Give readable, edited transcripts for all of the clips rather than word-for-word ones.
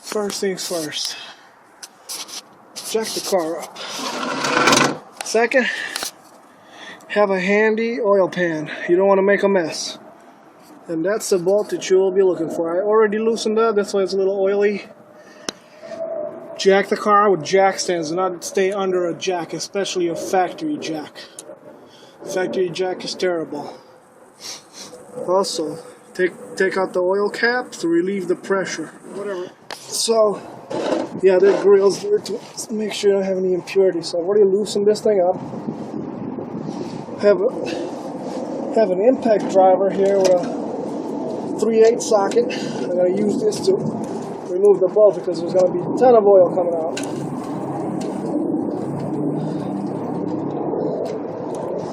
First things first, jack the car up. Second, have a handy oil pan. You don't want to make a mess. And that's the bolt that you will be looking for. I already loosened that, that's why it's a little oily. Jack the car with jack stands, and not stay under a jack, especially a factory jack. Factory jack is terrible. Also, take out the oil cap to relieve the pressure. Whatever. So, yeah, the grill's there to make sure you don't have any impurities. So I've already loosened this thing up. Have an impact driver here with a 3/8 socket. I'm going to use this to remove the bolt because there's going to be a ton of oil coming out.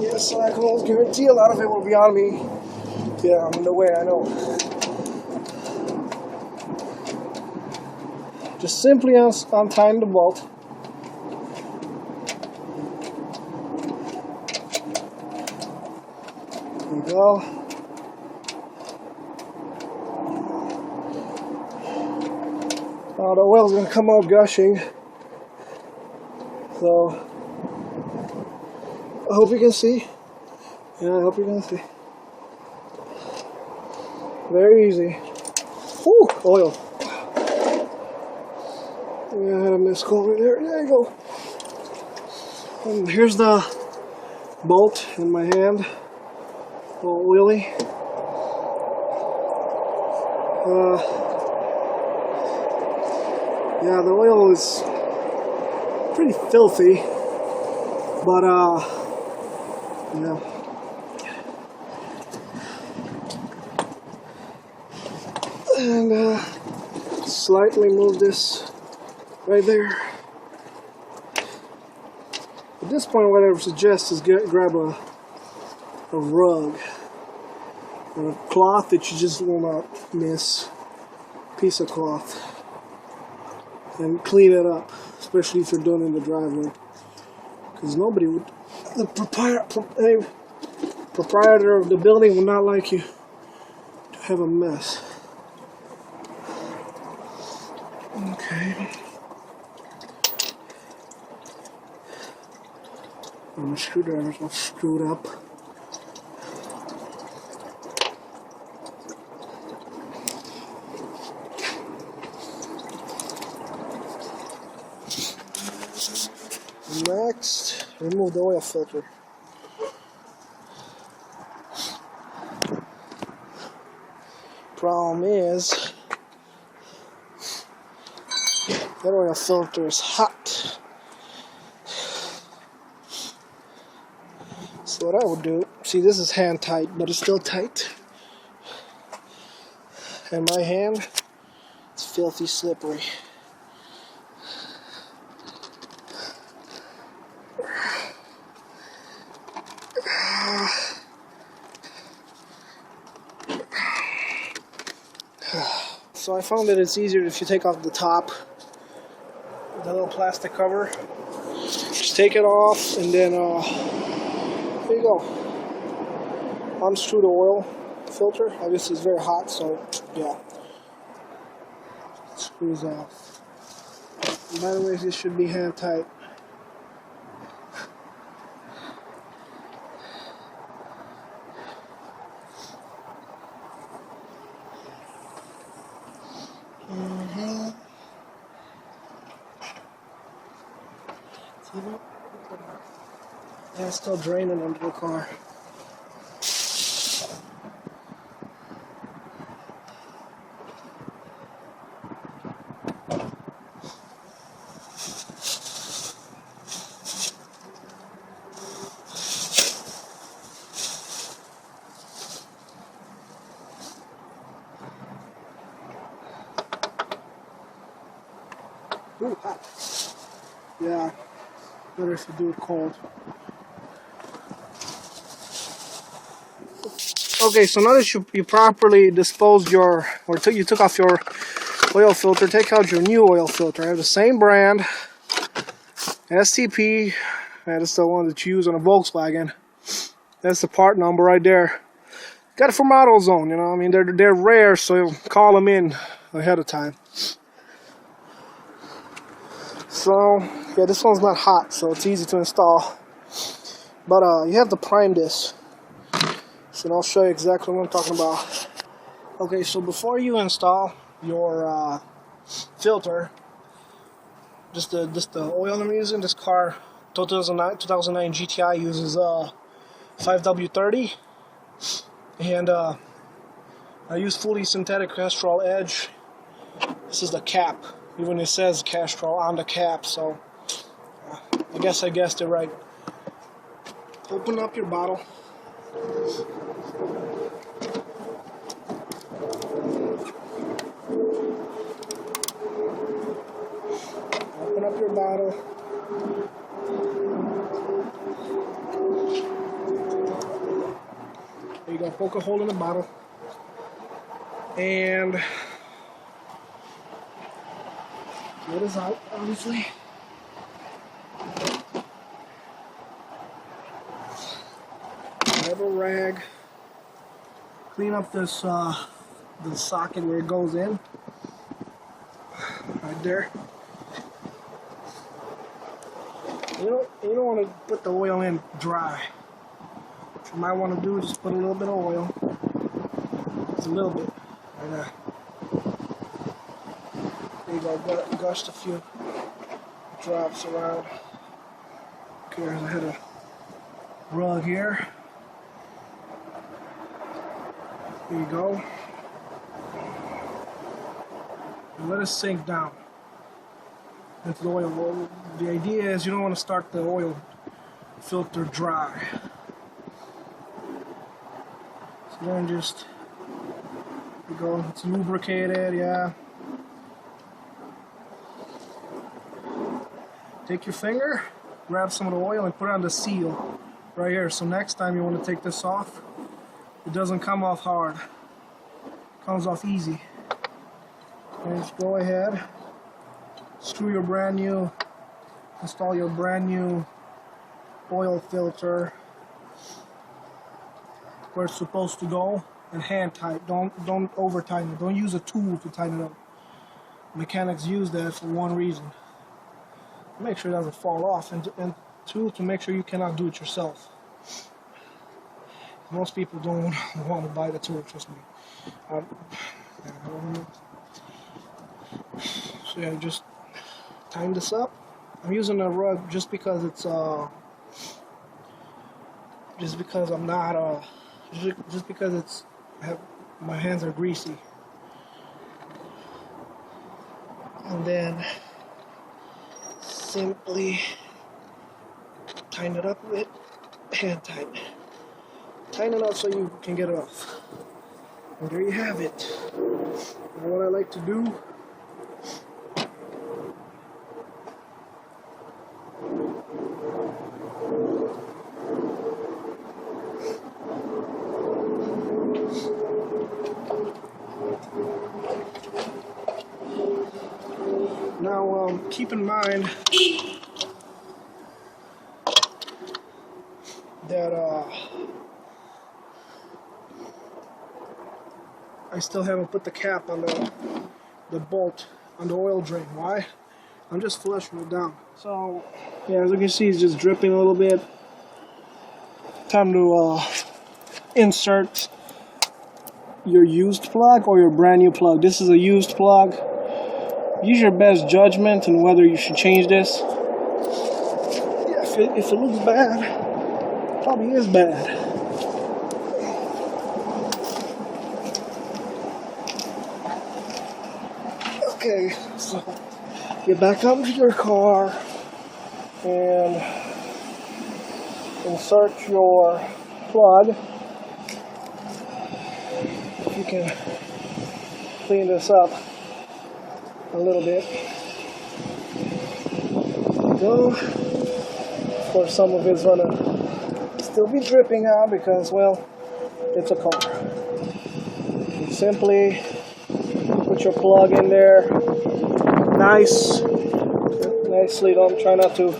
Yes, like holes, guarantee a lot of it will be on me. Yeah, I'm in the way, I know. Just simply untying the bolt. There we go. Now the oil's going to come out gushing. So, I hope you can see. Yeah, I hope you can see. Very easy. Whew, oil. Yeah, I had a missed over there. There you go. And here's the bolt in my hand. All oily. Yeah, the oil is pretty filthy, but yeah. And slightly move this right there. At this point, what I would suggest is grab a rug or a cloth that you just will not miss, piece of cloth, and clean it up, especially if you're done in the driveway, because nobody would, the proprietor of the building would not like you to have a mess. Okay. And the screwdriver's all screwed up. Next, remove the oil filter. Problem is, that oil filter is hot. So what I would do, see, this is hand tight, but it's still tight. And my hand is filthy slippery. So I found that it's easier if you take off the top, the little plastic cover. Just take it off, and then there you go. Unscrew the oil filter. Obviously it's very hot, so yeah. Screws off. And by the way, this should be hand tight. Yeah, it's still draining under the car. Ooh, hot. Yeah, better if you do it cold. Okay, so now that you properly disposed you took off your oil filter, take out your new oil filter. I have the same brand, STP. That's the one that you use on a Volkswagen. That's the part number right there. Got it from AutoZone, you know. I mean, they're rare, so call them in ahead of time. So yeah, this one's not hot, so it's easy to install. But you have to prime this. So I'll show you exactly what I'm talking about. Okay, so before you install your filter, just the oil I'm using, this car 2009 GTI uses 5W30, and I use fully synthetic Castrol edge. This is the cap. Even it says Castrol on the cap, so I guess I guessed it right. Open up your bottle. Open up your bottle. There you go. Poke a hole in the bottle. And get this out, obviously. Grab a rag. Clean up this the socket where it goes in. Right there. You don't want to put the oil in dry. What you might want to do is just put a little bit of oil. Just a little bit. Like that. There you go. Gushed a few drops around. Okay, I had a rug here. There you go. And let it sink down into the oil. Well, the idea is you don't want to start the oil filter dry. So then just, there you go, it's lubricated, yeah. Take your finger, grab some of the oil and put it on the seal right here. So next time you want to take this off, it doesn't come off hard. It comes off easy. And just go ahead, install your brand new oil filter where it's supposed to go, and hand tight. Don't over tighten it. Don't use a tool to tighten it up. Mechanics use that for one reason: make sure it doesn't fall off, and two, to make sure you cannot do it yourself. Most people don't want to buy the tool, trust me. So yeah, just tighten this up. I'm using a rug just because it's just because it's my hands are greasy. And then simply tighten it up a bit, hand tight. Tighten it up so you can get it off. And there you have it. Now what I like to do, now keep in mind that I still haven't put the cap on the bolt on the oil drain. Why? I'm just flushing it down. So yeah, as you can see, it's just dripping a little bit. Time to insert your used plug or your brand new plug. This is a used plug. Use your best judgment on whether you should change this. Yeah, if it looks bad, it probably is bad. Okay, so get back up to your car and insert your plug. If you can clean this up a little bit. There you go. Of course, some of it's gonna still be dripping out because, well, it's a car. You simply put your plug in there, nicely. Don't try not to.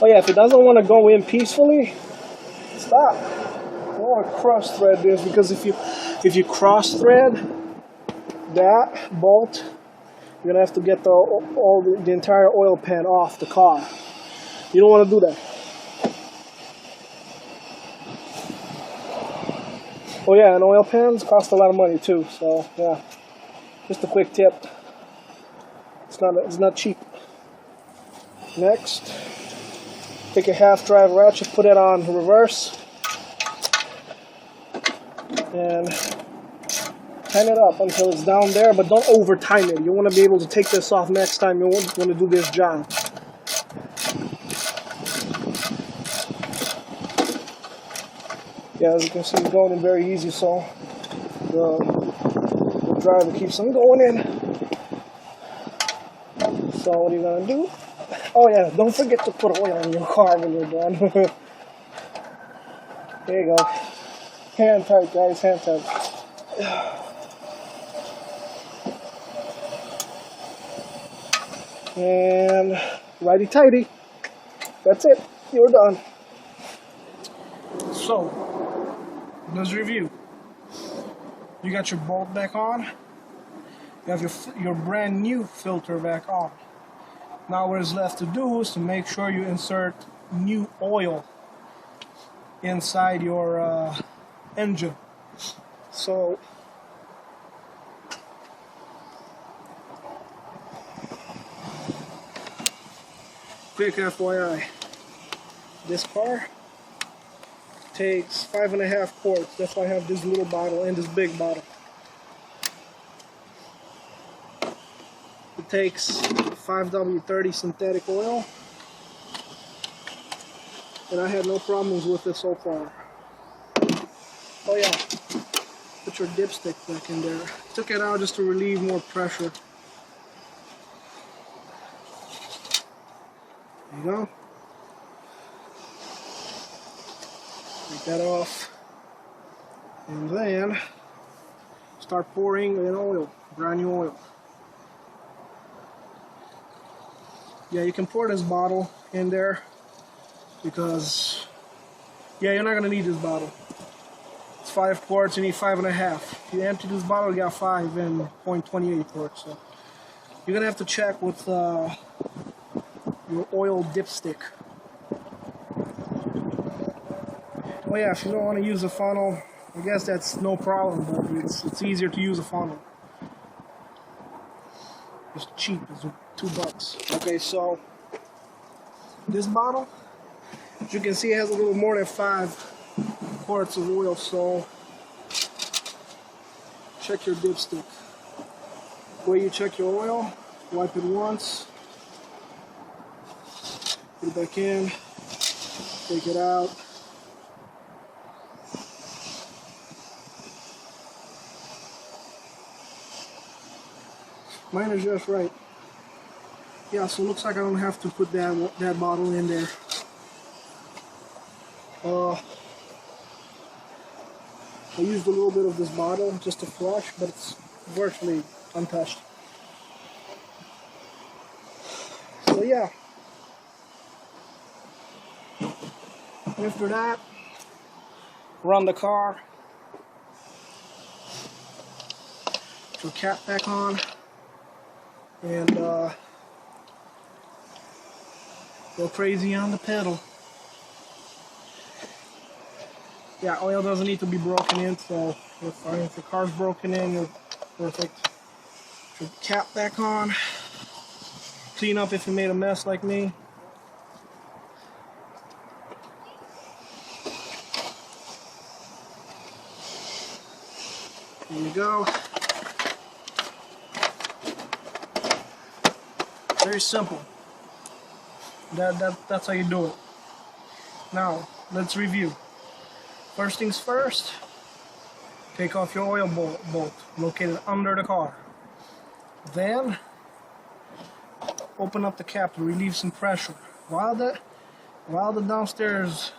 Oh yeah, if it doesn't want to go in peacefully, stop. You don't want to cross thread this, because if you cross thread that bolt, You're gonna have to get the entire oil pan off the car. You don't want to do that. Oh yeah, and oil pans cost a lot of money too. So yeah, just a quick tip. It's not cheap. Next, take a half drive ratchet, put it on reverse, and time it up until it's down there, but don't over time it. You want to be able to take this off next time you want to do this job. Yeah, as you can see, it's going in very easy, so the driver keeps on going in. So what are you gonna do? Oh yeah, don't forget to put oil in your car when you're done. There you go. Hand tight, guys, hand tight. And righty tighty. That's it. You're done. So, let's review. You got your bolt back on. You have your brand new filter back on. Now what is left to do is to make sure you insert new oil inside your engine. So quick FYI, this car takes 5.5 quarts. That's why I have this little bottle and this big bottle. It takes 5W30 synthetic oil, and I had no problems with it so far. Oh yeah, put your dipstick back in there. Took it out just to relieve more pressure. There you go. Take that off, and then start pouring in oil, brand new oil. Yeah, you can pour this bottle in there because, yeah, you're not going to need this bottle. It's 5 quarts, you need 5.5. If you empty this bottle, you got 5 and 0.28 quarts. So you're going to have to check with your oil dipstick. Oh yeah, if you don't want to use a funnel, I guess that's no problem, but it's easier to use a funnel. It's cheap, it's $2. Okay, so this bottle, as you can see, it has a little more than 5 quarts of oil, so check your dipstick. The way you check your oil, wipe it once, put it back in, take it out. Mine is just right. Yeah, so it looks like I don't have to put that bottle in there. I used a little bit of this bottle just to flush, but it's virtually untouched. So yeah. After that, run the car. Put your cap back on. And go crazy on the pedal. Yeah, oil doesn't need to be broken in, so if the car's broken in, you're perfect. Put your cap back on. Clean up if you made a mess like me. There you go. Very simple. That's how you do it. Now, let's review. First things first, take off your oil bolt located under the car. Then, open up the cap to relieve some pressure. While the downstairs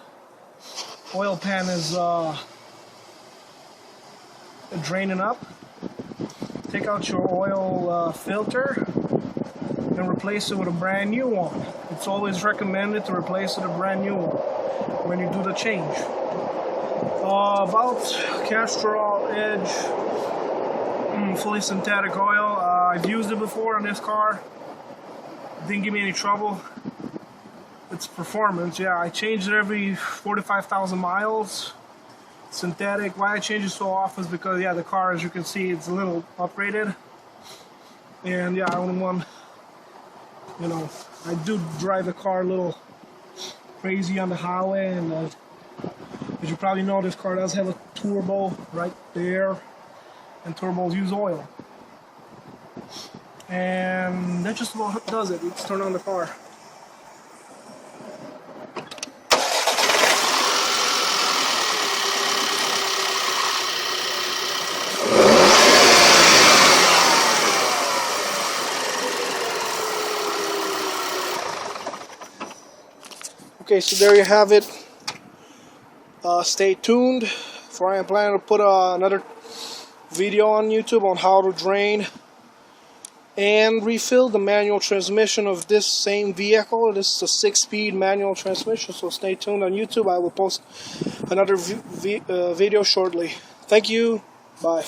oil pan is draining up, take out your oil filter and replace it with a brand new one. It's always recommended to replace it with a brand new one when you do the change. About castrol edge some fully synthetic oil. I've used it before on this car. Didn't give me any trouble. It's performance. Yeah, I changed it every 45,000 miles. Synthetic. Why I change it so often is because, yeah, the car, as you can see, it's a little uprated. And yeah, I don't want, you know, I do drive the car a little crazy on the highway, and as you probably know, this car does have a turbo right there, and turbos use oil. And that just about does it. Let's turn on the car. Okay, so there you have it. Stay tuned, for I am planning to put another video on YouTube on how to drain and refill the manual transmission of this same vehicle. This is a 6-speed manual transmission, so stay tuned on YouTube. I will post another video shortly. Thank you. Bye.